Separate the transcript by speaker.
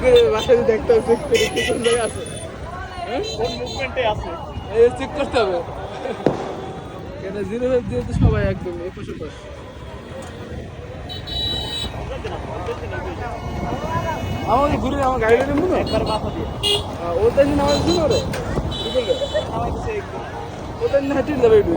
Speaker 1: করে বাসায় দেখতে হবে কি কোন জায়গায় আছে,
Speaker 2: কোন মুভমেন্টে আছে
Speaker 1: এই চেক করতে হবে। কেন 0 দিয়ে তো সবাই একদম এপাশ ওপাশ। আমাকে ঘুরে আমার গাড়ি নেবো না
Speaker 2: একবার মাথা দিয়ে
Speaker 1: ওটা দিন আমার শুরু করে কি বলবে
Speaker 2: আমার কাছে একদম
Speaker 1: ওটা দিন হাঁটিয়ে যাবে একটু